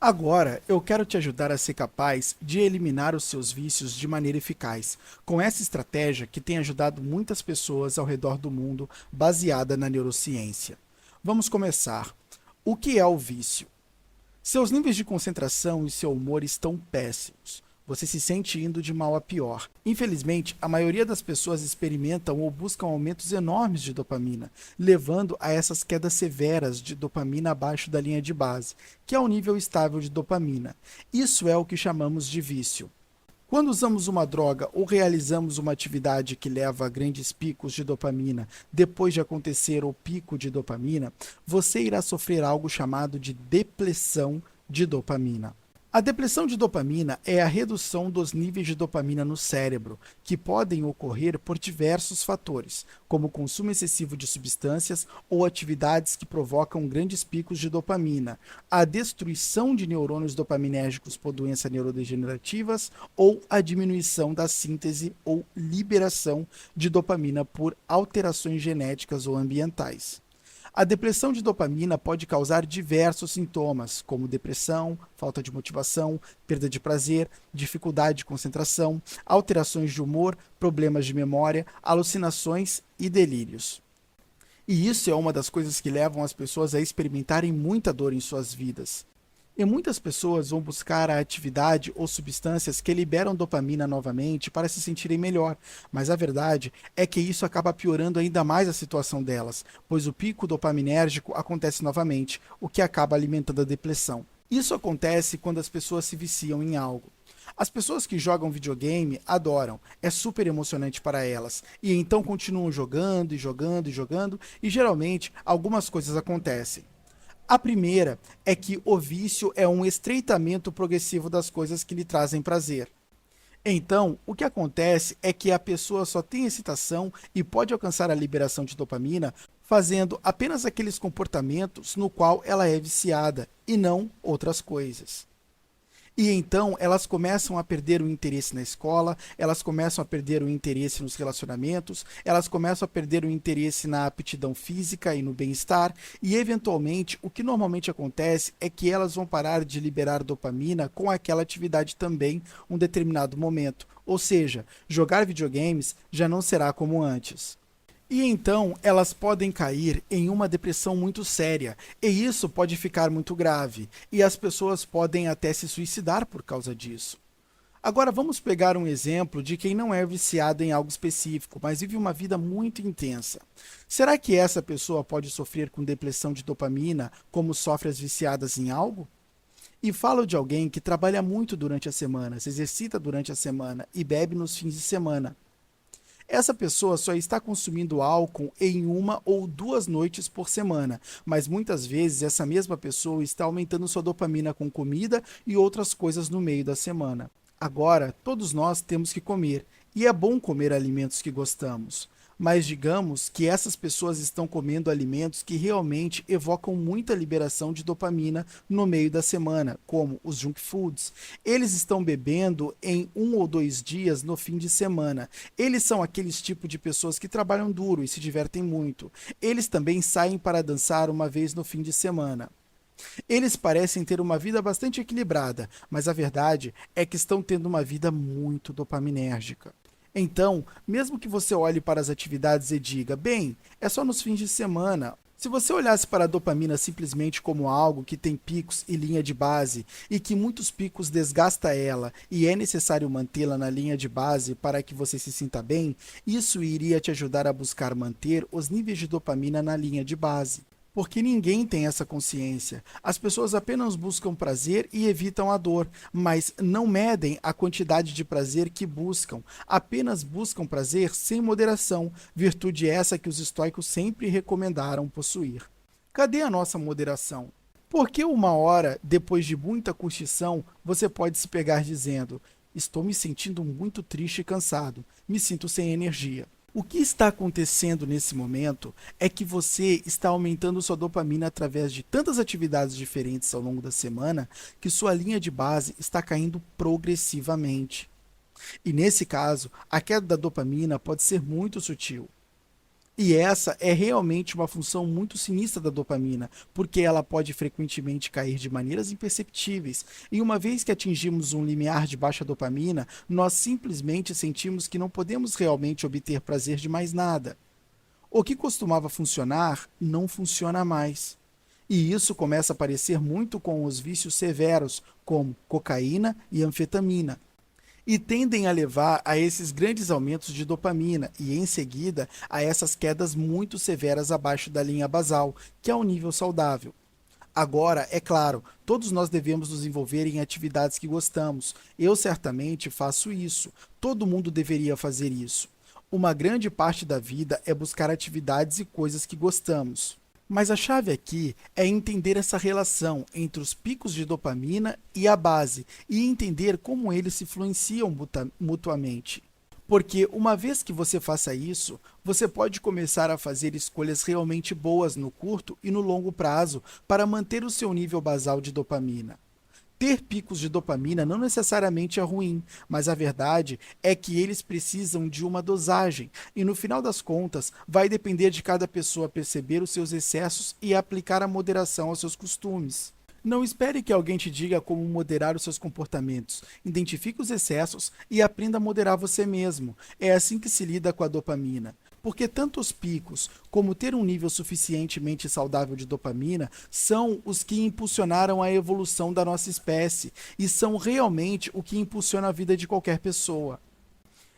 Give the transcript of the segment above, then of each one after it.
Agora, eu quero te ajudar a ser capaz de eliminar os seus vícios de maneira eficaz, com essa estratégia que tem ajudado muitas pessoas ao redor do mundo, baseada na neurociência. Vamos começar. O que é o vício? Seus níveis de concentração e seu humor estão péssimos. Você se sente indo de mal a pior. Infelizmente, a maioria das pessoas experimentam ou buscam aumentos enormes de dopamina, levando a essas quedas severas de dopamina abaixo da linha de base, que é o nível estável de dopamina. Isso é o que chamamos de vício. Quando usamos uma droga ou realizamos uma atividade que leva a grandes picos de dopamina depois de acontecer o pico de dopamina, você irá sofrer algo chamado de depressão de dopamina. A depressão de dopamina é a redução dos níveis de dopamina no cérebro, que podem ocorrer por diversos fatores, como o consumo excessivo de substâncias ou atividades que provocam grandes picos de dopamina, a destruição de neurônios dopaminérgicos por doenças neurodegenerativas ou a diminuição da síntese ou liberação de dopamina por alterações genéticas ou ambientais. A depressão de dopamina pode causar diversos sintomas, como depressão, falta de motivação, perda de prazer, dificuldade de concentração, alterações de humor, problemas de memória, alucinações e delírios. E isso é uma das coisas que levam as pessoas a experimentarem muita dor em suas vidas. E muitas pessoas vão buscar a atividade ou substâncias que liberam dopamina novamente para se sentirem melhor, mas a verdade é que isso acaba piorando ainda mais a situação delas, pois o pico dopaminérgico acontece novamente, o que acaba alimentando a depressão. Isso acontece quando as pessoas se viciam em algo. As pessoas que jogam videogame adoram, é super emocionante para elas, e então continuam jogando e jogando e jogando, e geralmente algumas coisas acontecem. A primeira é que o vício é um estreitamento progressivo das coisas que lhe trazem prazer. Então, o que acontece é que a pessoa só tem excitação e pode alcançar a liberação de dopamina fazendo apenas aqueles comportamentos no qual ela é viciada e não outras coisas. E então elas começam a perder o interesse na escola, elas começam a perder o interesse nos relacionamentos, elas começam a perder o interesse na aptidão física e no bem-estar, e eventualmente o que normalmente acontece é que elas vão parar de liberar dopamina com aquela atividade também um determinado momento. Ou seja, jogar videogames já não será como antes. E então elas podem cair em uma depressão muito séria, e isso pode ficar muito grave, e as pessoas podem até se suicidar por causa disso. Agora vamos pegar um exemplo de quem não é viciado em algo específico, mas vive uma vida muito intensa. Será que essa pessoa pode sofrer com depressão de dopamina como sofre as viciadas em algo? E falo de alguém que trabalha muito durante a semana, se exercita durante a semana e bebe nos fins de semana. Essa pessoa só está consumindo álcool em uma ou duas noites por semana, mas muitas vezes essa mesma pessoa está aumentando sua dopamina com comida e outras coisas no meio da semana. Agora, todos nós temos que comer, e é bom comer alimentos que gostamos. Mas digamos que essas pessoas estão comendo alimentos que realmente evocam muita liberação de dopamina no meio da semana, como os junk foods. Eles estão bebendo em um ou dois dias no fim de semana. Eles são aqueles tipo de pessoas que trabalham duro e se divertem muito. Eles também saem para dançar uma vez no fim de semana. Eles parecem ter uma vida bastante equilibrada, mas a verdade é que estão tendo uma vida muito dopaminérgica. Então, mesmo que você olhe para as atividades e diga, bem, é só nos fins de semana. Se você olhasse para a dopamina simplesmente como algo que tem picos e linha de base, e que muitos picos desgasta ela, e é necessário mantê-la na linha de base para que você se sinta bem, isso iria te ajudar a buscar manter os níveis de dopamina na linha de base. Porque ninguém tem essa consciência. As pessoas apenas buscam prazer e evitam a dor, mas não medem a quantidade de prazer que buscam. Apenas buscam prazer sem moderação, virtude essa que os estoicos sempre recomendaram possuir. Cadê a nossa moderação? Porque uma hora, depois de muita curtição, você pode se pegar dizendo: estou me sentindo muito triste e cansado, me sinto sem energia. O que está acontecendo nesse momento é que você está aumentando sua dopamina através de tantas atividades diferentes ao longo da semana que sua linha de base está caindo progressivamente. E nesse caso, a queda da dopamina pode ser muito sutil. E essa é realmente uma função muito sinistra da dopamina, porque ela pode frequentemente cair de maneiras imperceptíveis, e uma vez que atingimos um limiar de baixa dopamina, nós simplesmente sentimos que não podemos realmente obter prazer de mais nada. O que costumava funcionar, não funciona mais. E isso começa a aparecer muito com os vícios severos, como cocaína e anfetamina, e tendem a levar a esses grandes aumentos de dopamina e, em seguida, a essas quedas muito severas abaixo da linha basal, que é o nível saudável. Agora, é claro, todos nós devemos nos envolver em atividades que gostamos. Eu certamente faço isso. Todo mundo deveria fazer isso. Uma grande parte da vida é buscar atividades e coisas que gostamos. Mas a chave aqui é entender essa relação entre os picos de dopamina e a base e entender como eles se influenciam mutuamente. Porque uma vez que você faça isso, você pode começar a fazer escolhas realmente boas no curto e no longo prazo para manter o seu nível basal de dopamina. Ter picos de dopamina não necessariamente é ruim, mas a verdade é que eles precisam de uma dosagem, e no final das contas, vai depender de cada pessoa perceber os seus excessos e aplicar a moderação aos seus costumes. Não espere que alguém te diga como moderar os seus comportamentos. Identifique os excessos e aprenda a moderar você mesmo. É assim que se lida com a dopamina. Porque tanto os picos como ter um nível suficientemente saudável de dopamina são os que impulsionaram a evolução da nossa espécie e são realmente o que impulsiona a vida de qualquer pessoa.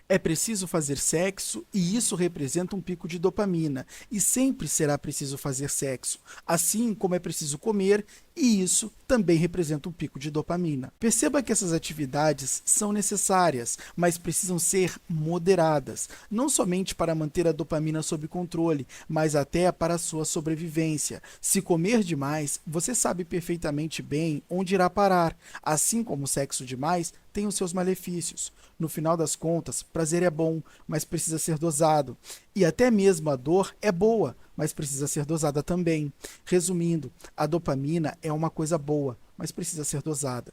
É preciso fazer sexo e isso representa um pico de dopamina. E sempre será preciso fazer sexo, assim como é preciso comer e isso também representa um pico de dopamina. Perceba que essas atividades são necessárias, mas precisam ser moderadas, não somente para manter a dopamina sob controle, mas até para a sua sobrevivência. Se comer demais, você sabe perfeitamente bem onde irá parar, assim como o sexo demais tem os seus malefícios. No final das contas, prazer é bom, mas precisa ser dosado. E até mesmo a dor é boa, mas precisa ser dosada também. Resumindo, a dopamina é uma coisa boa, mas precisa ser dosada.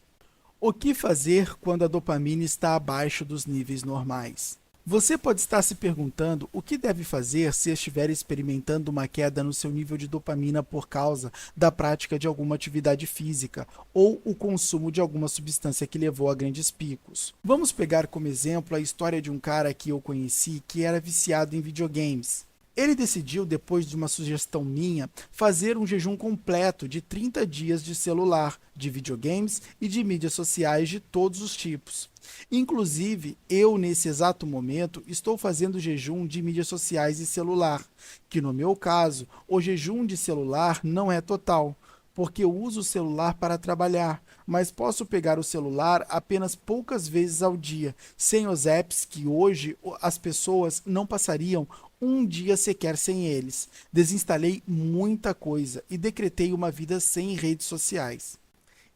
O que fazer quando a dopamina está abaixo dos níveis normais? Você pode estar se perguntando o que deve fazer se estiver experimentando uma queda no seu nível de dopamina por causa da prática de alguma atividade física ou o consumo de alguma substância que levou a grandes picos. Vamos pegar como exemplo a história de um cara que eu conheci que era viciado em videogames. Ele decidiu, depois de uma sugestão minha, fazer um jejum completo de 30 dias de celular, de videogames e de mídias sociais de todos os tipos. Inclusive, eu, nesse exato momento, estou fazendo jejum de mídias sociais e celular, que no meu caso, o jejum de celular não é total, porque eu uso o celular para trabalhar, mas posso pegar o celular apenas poucas vezes ao dia, sem os apps que hoje as pessoas não passariam um dia sequer sem eles. Desinstalei muita coisa e decretei uma vida sem redes sociais.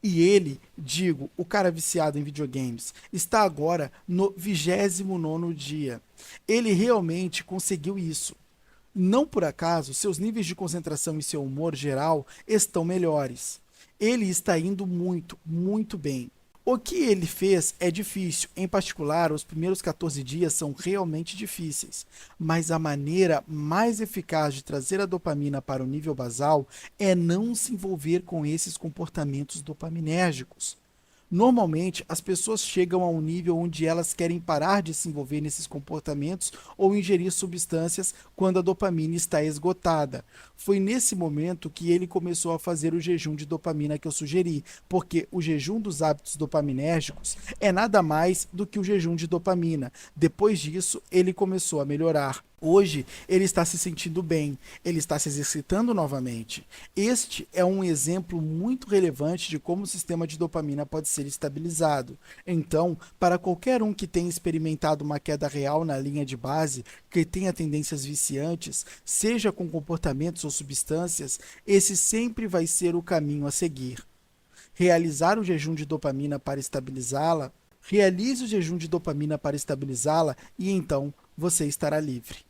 E ele, digo, o cara viciado em videogames, está agora no 29º dia. Ele realmente conseguiu isso. Não por acaso, seus níveis de concentração e seu humor geral estão melhores. Ele está indo muito, muito bem. O que ele fez é difícil, em particular, os primeiros 14 dias são realmente difíceis, mas a maneira mais eficaz de trazer a dopamina para o nível basal é não se envolver com esses comportamentos dopaminérgicos. Normalmente, as pessoas chegam a um nível onde elas querem parar de se envolver nesses comportamentos ou ingerir substâncias quando a dopamina está esgotada. Foi nesse momento que ele começou a fazer o jejum de dopamina que eu sugeri, porque o jejum dos hábitos dopaminérgicos é nada mais do que o jejum de dopamina. Depois disso, ele começou a melhorar. Hoje, ele está se sentindo bem, ele está se exercitando novamente. Este é um exemplo muito relevante de como o sistema de dopamina pode ser estabilizado. Então, para qualquer um que tenha experimentado uma queda real na linha de base, que tenha tendências viciantes, seja com comportamentos ou substâncias, esse sempre vai ser o caminho a seguir. Realizar o jejum de dopamina para estabilizá-la, realize o jejum de dopamina para estabilizá-la e então você estará livre.